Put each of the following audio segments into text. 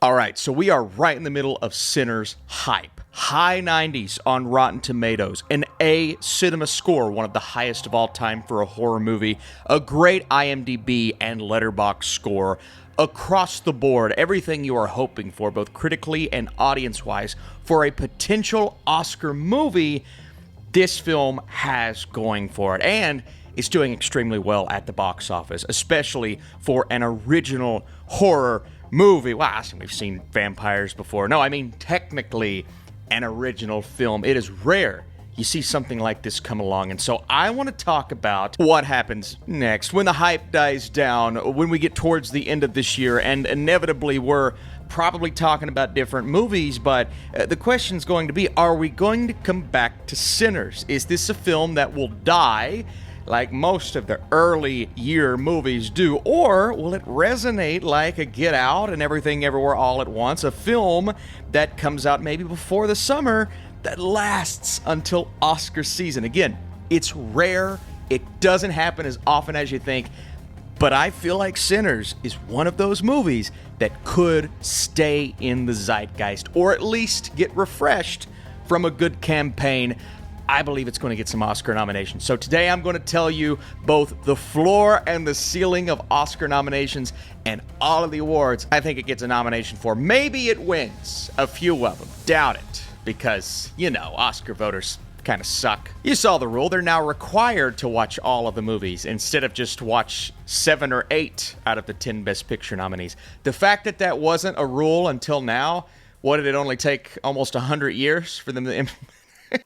All right, so we are right in the middle of Sinners hype. High 90s on Rotten Tomatoes, an A cinema score, one of the highest of all time for a horror movie, a great IMDb and Letterboxd score. Across the board, everything you are hoping for, both critically and audience-wise, for a potential Oscar movie, this film has going for it. And it's doing extremely well at the box office, especially for an original horror movie. Wow, we've seen vampires before. No, I mean technically an original film. It is rare you see something like this come along. And so I want to talk about what happens next when the hype dies down, when we get towards the end of this year, and inevitably we're probably talking about different movies, but the question's going to be, are we going to come back to Sinners? Is this a film that will die like most of the early year movies do, or will it resonate like a Get Out and Everything Everywhere All at Once, a film that comes out maybe before the summer that lasts until Oscar season? Again, it's rare. It doesn't happen as often as you think, but I feel like Sinners is one of those movies that could stay in the zeitgeist, or at least get refreshed from a good campaign. I believe it's going to get some Oscar nominations. So today I'm going to tell you both the floor and the ceiling of Oscar nominations and all of the awards I think it gets a nomination for. Maybe it wins a few of them. Doubt it, because, you know, Oscar voters kind of suck. You saw the rule. They're now required to watch all of the movies instead of just watch 7 or 8 out of the 10 Best Picture nominees. The fact that that wasn't a rule until now, what did it only take almost 100 years for them to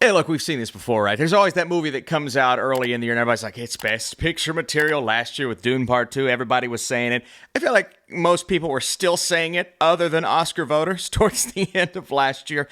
Hey, look, we've seen this before, right? There's always that movie that comes out early in the year, and everybody's like, it's Best Picture material. Last year with Dune Part 2, everybody was saying it. I feel like most people were still saying it, other than Oscar voters, towards the end of last year.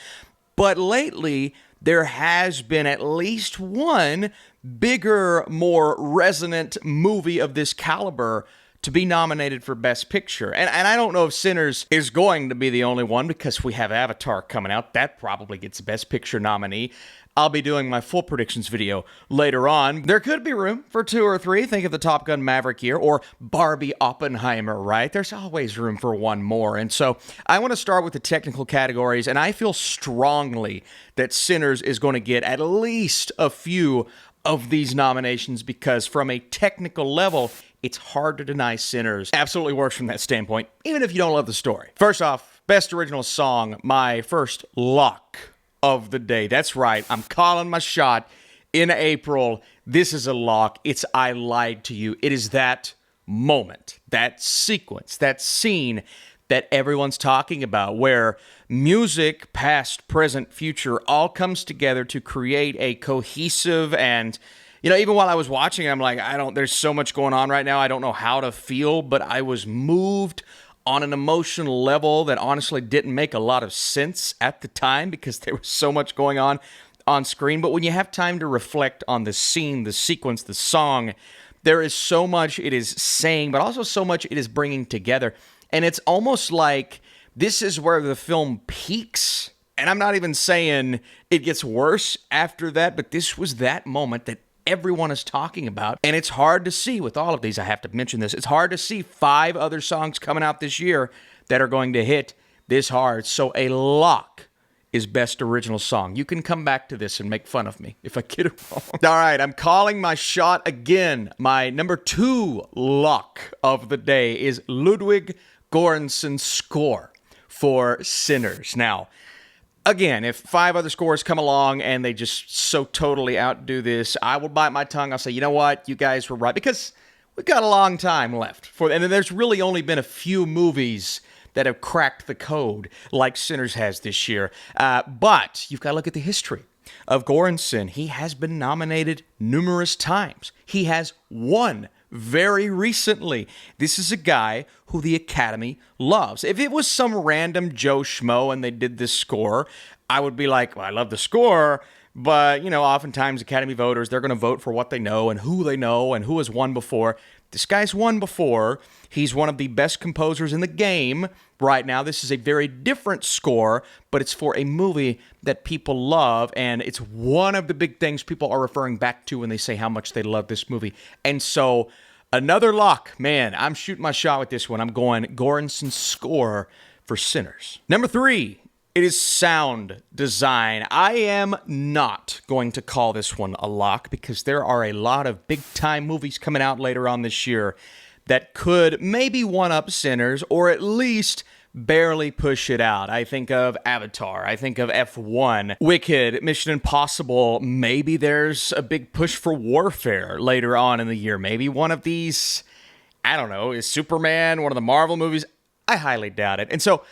But lately, there has been at least one bigger, more resonant movie of this caliber to be nominated for Best Picture. And I don't know if Sinners is going to be the only one, because we have Avatar coming out. That probably gets a Best Picture nominee. I'll be doing my full predictions video later on. There could be room for 2 or 3. Think of the Top Gun Maverick year, or Barbie Oppenheimer, right? There's always room for one more. And so I want to start with the technical categories, and I feel strongly that Sinners is going to get at least a few of these nominations, because from a technical level, it's hard to deny Sinners absolutely works from that standpoint, even if you don't love the story. First off, Best Original Song, my first lock of the day. That's right, I'm calling my shot in April. This is a lock. It's I Lied to You. It is that moment, that sequence, that scene that everyone's talking about, where music, past, present, future, all comes together to create a cohesive, and you know, even while I was watching, I'm like, there's so much going on right now. I don't know how to feel, but I was moved on an emotional level that honestly didn't make a lot of sense at the time, because there was so much going on screen. But when you have time to reflect on the scene, the sequence, the song, there is so much it is saying, but also so much it is bringing together. And it's almost like this is where the film peaks. And I'm not even saying it gets worse after that, but this was that moment that everyone is talking about. And it's hard to see with all of these. I have to mention this. It's hard to see 5 other songs coming out this year that are going to hit this hard. So a lock is Best Original Song. You can come back to this and make fun of me if I get it wrong. All right, I'm calling my shot again. My number 2 lock of the day is Ludwig Göransson's score for Sinners. Now, again, if 5 other scores come along and they just so totally outdo this, I will bite my tongue. I'll say, you know what? You guys were right, because we've got a long time left. And there's really only been a few movies that have cracked the code like Sinners has this year. But you've got to look at the history of Göransson. He has been nominated numerous times. He has won very recently. This is a guy who the Academy loves. If it was some random Joe Schmo and they did this score, I would be like, well, I love the score, but, you know, oftentimes Academy voters, they're going to vote for what they know and who has won before. This guy's won before. He's one of the best composers in the game right now. This is a very different score, but it's for a movie that people love, and it's one of the big things people are referring back to when they say how much they love this movie. And so, another lock. Man, I'm shooting my shot with this one. I'm going Göransson's score for for Sinners. Number 3, it is sound design. I am not going to call this one a lock because there are a lot of big-time movies coming out later on this year that could maybe one-up Sinners or at least barely push it out. I think of Avatar. I think of F1, Wicked, Mission Impossible. Maybe there's a big push for Warfare later on in the year. Maybe one of these, I don't know, is Superman, one of the Marvel movies. I highly doubt it. And so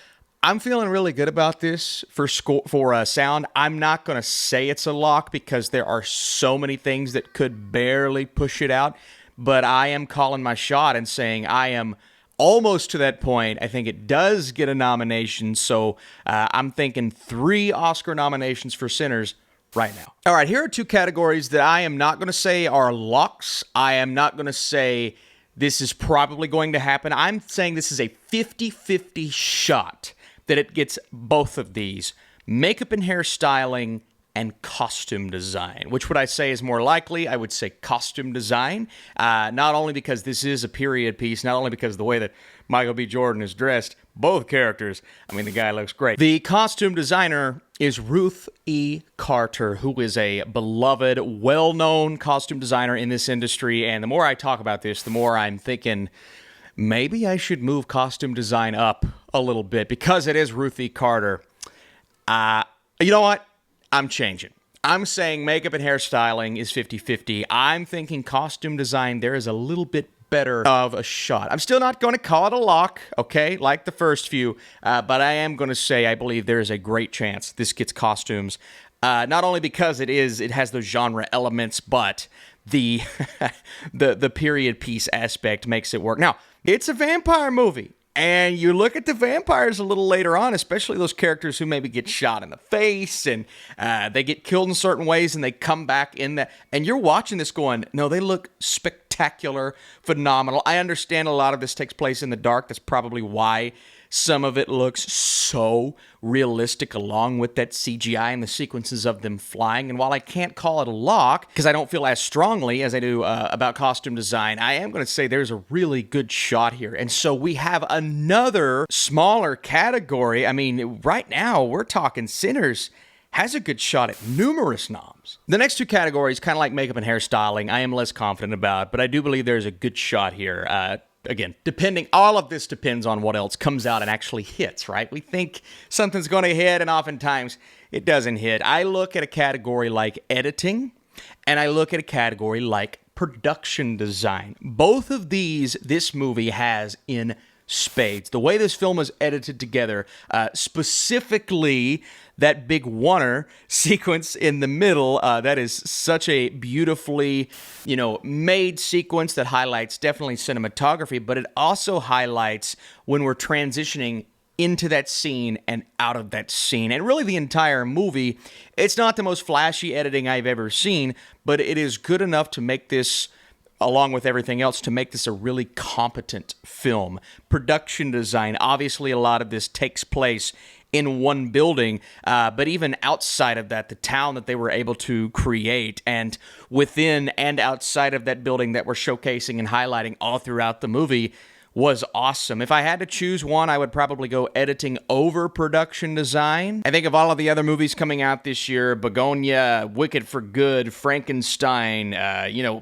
I'm feeling really good about this for sound. I'm not going to say it's a lock because there are so many things that could barely push it out, but I am calling my shot and saying I am almost to that point. I think it does get a nomination, so I'm thinking 3 Oscar nominations for Sinners right now. All right, here are 2 categories that I am not going to say are locks. I am not going to say this is probably going to happen. I'm saying this is a 50-50 shot that it gets both of these, makeup and hairstyling and costume design. Which would I say is more likely? I would say costume design, not only because this is a period piece, not only because of the way that Michael B. Jordan is dressed, both characters, I mean, the guy looks great. The costume designer is Ruth E. Carter, who is a beloved, well-known costume designer in this industry, and the more I talk about this, the more I'm thinking maybe I should move costume design up a little bit because it is Ruth E. Carter. You know what? I'm changing. I'm saying makeup and hairstyling is 50-50. I'm thinking costume design, there is a little bit better of a shot. I'm still not going to call it a lock, okay, like the first few, but I am going to say I believe there is a great chance this gets costumes, not only because it has those genre elements, but the the period piece aspect makes it work. Now, it's a vampire movie. And you look at the vampires a little later on, especially those characters who maybe get shot in the face and they get killed in certain ways and they come back in that. And you're watching this going, no, they look spectacular, phenomenal. I understand a lot of this takes place in the dark. That's probably why some of it looks so realistic along with that CGI and the sequences of them flying. And while I can't call it a lock because I don't feel as strongly as I do about costume design, I am going to say there's a really good shot here. And so we have another smaller category. I mean, right now we're talking Sinners has a good shot at numerous noms. The next 2 categories, kind of like makeup and hairstyling, I am less confident about, but I do believe there's a good shot here. Again, all of this depends on what else comes out and actually hits, right? We think something's going to hit, and oftentimes it doesn't hit. I look at a category like editing, and I look at a category like production design. Both of these, this movie has in spades. The way this film is edited together, specifically that big oneer sequence in the middle, that is such a beautifully, made sequence that highlights definitely cinematography, but it also highlights when we're transitioning into that scene and out of that scene. And really the entire movie, it's not the most flashy editing I've ever seen, but it is good enough to make this, along with everything else, to make this a really competent film. Production design, obviously a lot of this takes place in one building, but even outside of that, the town that they were able to create, and within and outside of that building that we're showcasing and highlighting all throughout the movie, was awesome. If I had to choose one, I would probably go editing over production design. I think of all of the other movies coming out this year, Begonia, Wicked for Good, Frankenstein,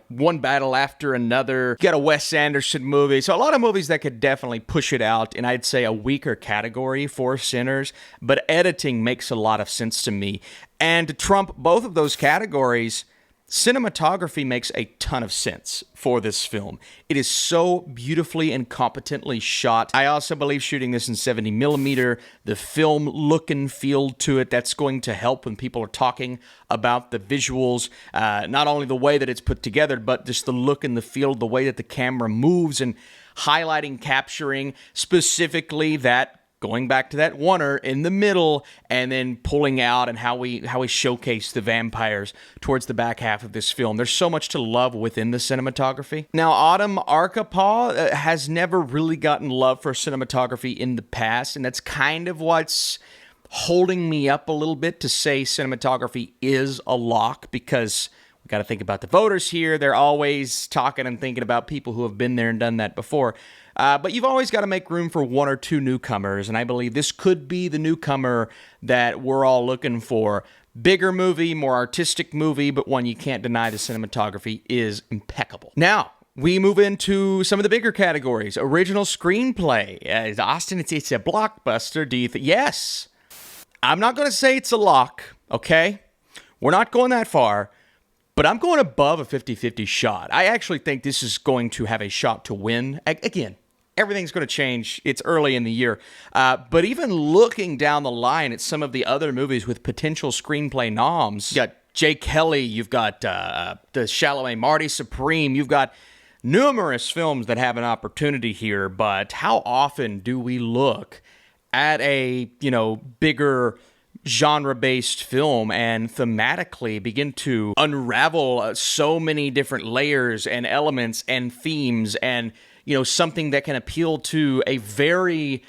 One Battle After Another. You got a Wes Anderson movie. So a lot of movies that could definitely push it out, and I'd say a weaker category for Sinners, but editing makes a lot of sense to me. And to trump both of those categories, cinematography makes a ton of sense for this film. It is so beautifully and competently shot. I also believe shooting this in 70mm, the film look and feel to it, that's going to help when people are talking about the visuals. Not only the way that it's put together, but just the look and the feel, the way that the camera moves and highlighting, capturing specifically that, going back to that oneer in the middle and then pulling out, and how we showcase the vampires towards the back half of this film. There's so much to love within the cinematography. Now, Autumn Arkapaw has never really gotten love for cinematography in the past, and that's kind of what's holding me up a little bit to say cinematography is a lock, because we got to think about the voters here. They're always talking and thinking about people who have been there and done that before. But you've always got to make room for one or two newcomers, and I believe this could be the newcomer that we're all looking for. Bigger movie, more artistic movie, but one you can't deny the cinematography is impeccable. Now, we move into some of the bigger categories. Original screenplay. Austin, it's a blockbuster. Do you think? Yes. I'm not going to say it's a lock, okay? We're not going that far, but I'm going above a 50-50 shot. I actually think this is going to have a shot to win. Again, everything's going to change. It's early in the year. But even looking down the line at some of the other movies with potential screenplay noms, you got Jay Kelly, you've got the Chalamet, Marty Supreme, you've got numerous films that have an opportunity here, but how often do we look at a, bigger genre-based film and thematically begin to unravel so many different layers and elements and themes and, something that can appeal to a very,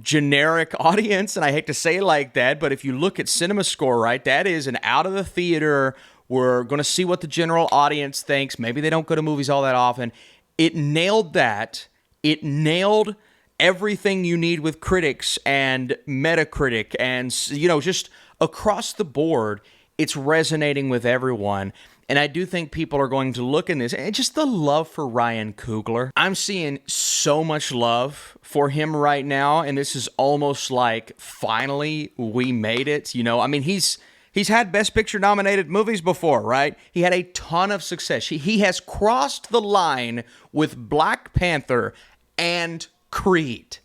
generic audience. And I hate to say it like that, but if you look at CinemaScore, right, that is an out of the theater. We're going to see what the general audience thinks. Maybe they don't go to movies all that often. It nailed that. It nailed everything you need with critics and Metacritic and, just across the board, it's resonating with everyone. And I do think people are going to look in this, and just the love for Ryan Coogler. I'm seeing so much love for him right now, and this is almost like, finally, we made it. He's had Best Picture nominated movies before, right? He had a ton of success. He has crossed the line with Black Panther and Creed.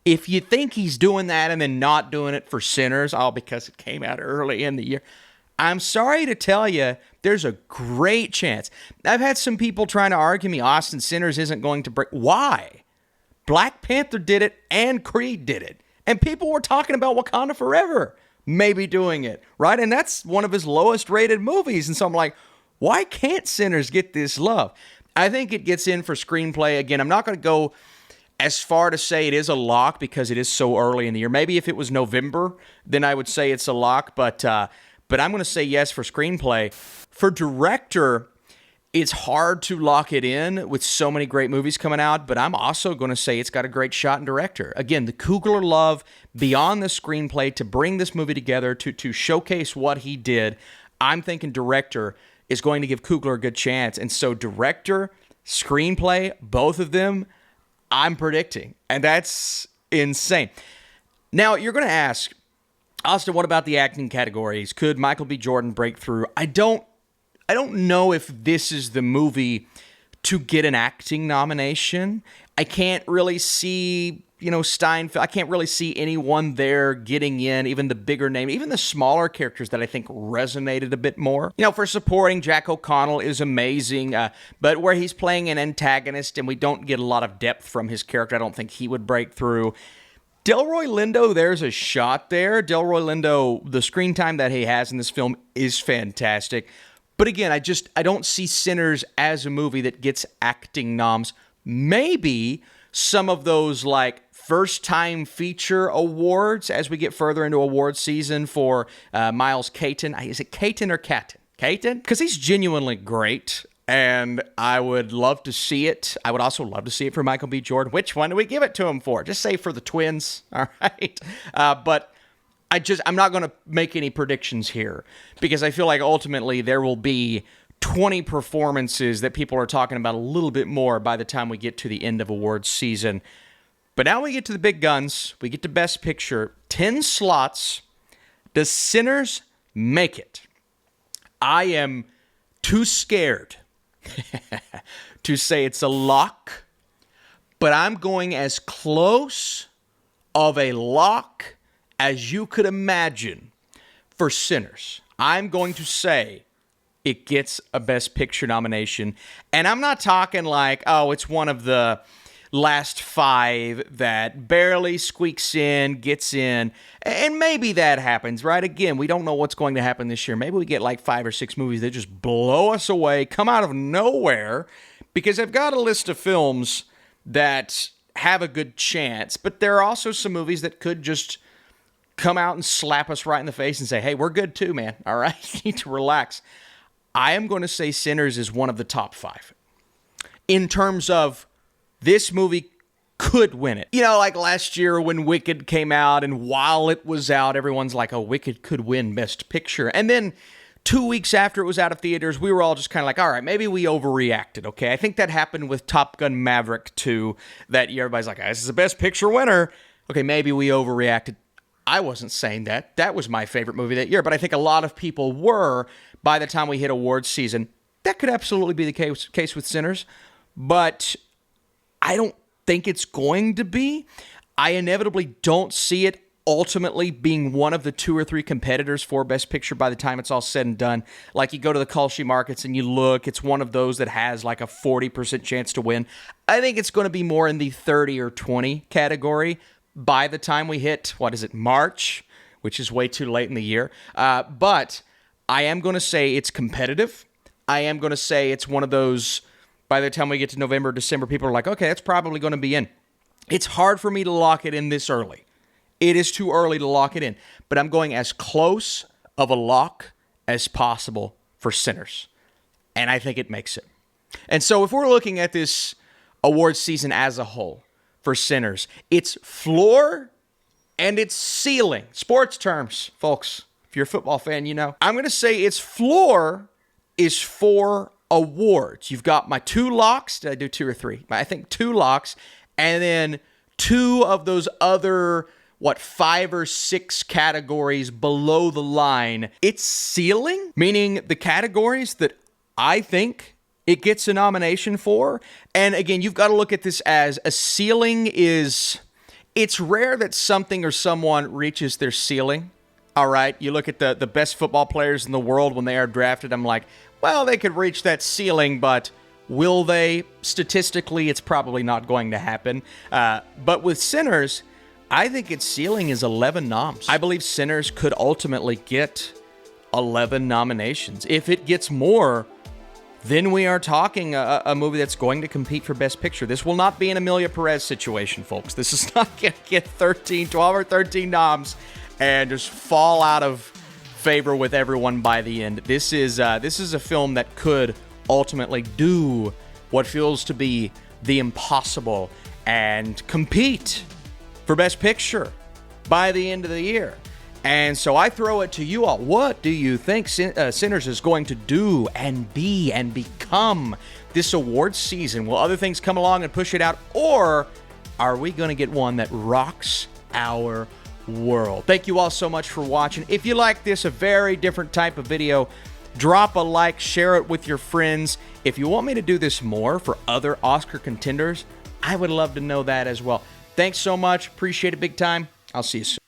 If you think he's doing that and then not doing it for Sinners, because it came out early in the year, I'm sorry to tell you, there's a great chance. I've had some people trying to argue me, Austin, Sinners isn't going to break. Why? Black Panther did it and Creed did it. And people were talking about Wakanda Forever maybe doing it, right? And that's one of his lowest rated movies. And so I'm like, why can't Sinners get this love? I think it gets in for screenplay. Again, I'm not going to go as far to say it is a lock because it is so early in the year. Maybe if it was November, then I would say it's a lock. But I'm going to say yes for screenplay. For director, it's hard to lock it in with so many great movies coming out, but I'm also going to say it's got a great shot in director. Again, the Coogler love beyond the screenplay to bring this movie together, to showcase what he did. I'm thinking director is going to give Coogler a good chance. And so director, screenplay, both of them, I'm predicting. And that's insane. Now, you're going to ask, Austin, what about the acting categories? Could Michael B. Jordan break through? I don't know if this is the movie to get an acting nomination. I can't really see, Steinfeld. I can't really see anyone there getting in, even the bigger name, even the smaller characters that I think resonated a bit more. For supporting, Jack O'Connell is amazing, but where he's playing an antagonist and we don't get a lot of depth from his character, I don't think he would break through. Delroy Lindo, there's a shot there. Delroy Lindo, the screen time that he has in this film is fantastic. But again, I don't see Sinners as a movie that gets acting noms. Maybe some of those first time feature awards as we get further into award season for Miles Caton. Is it Caton or Catton? Caton? Because he's genuinely great. And I would love to see it. I would also love to see it for Michael B. Jordan. Which one do we give it to him for? Just say for the twins, all right? But I'm not going to make any predictions here because I feel like ultimately there will be 20 performances that people are talking about a little bit more by the time we get to the end of awards season. But now we get to the big guns. We get to Best Picture. 10 slots. Does Sinners make it? I am too scared to say it's a lock, but I'm going as close of a lock as you could imagine for Sinners. I'm going to say it gets a Best Picture nomination, and I'm not talking like, it's one of the last 5 that barely squeaks in, gets in, and maybe that happens, right? Again, we don't know what's going to happen this year. Maybe we get 5 or 6 movies that just blow us away, come out of nowhere, because I've got a list of films that have a good chance, but there are also some movies that could just come out and slap us right in the face and say, hey, we're good too, man, all right? You need to relax. I am going to say Sinners is one of the top 5 in terms of this movie could win it. You know, like last year when Wicked came out, and while it was out, everyone's like, oh, Wicked could win Best Picture. And then 2 weeks after it was out of theaters, we were all just kind of like, all right, maybe we overreacted, okay? I think that happened with Top Gun Maverick too, that everybody's like, this is a Best Picture winner. Okay, maybe we overreacted. I wasn't saying that. That was my favorite movie that year, but I think a lot of people were by the time we hit awards season. That could absolutely be the case with Sinners, but I don't think it's going to be. I inevitably don't see it ultimately being one of the 2 or 3 competitors for Best Picture by the time it's all said and done. Like, you go to the Kalshi markets and you look, it's one of those that has like a 40% chance to win. I think it's going to be more in the 30 or 20 category by the time we hit, March, which is way too late in the year. But I am going to say it's competitive. I am going to say it's one of those, by the time we get to November, December, people are like, okay, it's probably going to be in. It's hard for me to lock it in this early. It is too early to lock it in. But I'm going as close of a lock as possible for Sinners. And I think it makes it. And so if we're looking at this awards season as a whole for Sinners, it's floor and it's ceiling. Sports terms, folks. If you're a football fan, you know. I'm going to say its floor is 4 awards. You've got my 2 locks. Did I do 2 or 3? I think 2 locks. And then 2 of those other, 5 or 6 categories below the line. It's ceiling, meaning the categories that I think it gets a nomination for. And again, you've got to look at this as a ceiling is, it's rare that something or someone reaches their ceiling. All right, you look at the best football players in the world when they are drafted, I'm like, well, they could reach that ceiling, but will they? Statistically, it's probably not going to happen. But with Sinners, I think its ceiling is 11 noms. I believe Sinners could ultimately get 11 nominations. If it gets more, then we are talking a movie that's going to compete for Best Picture. This will not be an Emilia Perez situation, folks. This is not going to get 12 or 13 noms and just fall out of favor with everyone by the end. This is a film that could ultimately do what feels to be the impossible and compete for Best Picture by the end of the year. And so I throw it to you all. What do you think Sinners is going to do and be and become this awards season? Will other things come along and push it out? Or are we going to get one that rocks our world? Thank you all so much for watching. If you like this, a very different type of video, drop a like, share it with your friends. If you want me to do this more for other Oscar contenders, I would love to know that as well. Thanks so much. Appreciate it big time. I'll see you soon.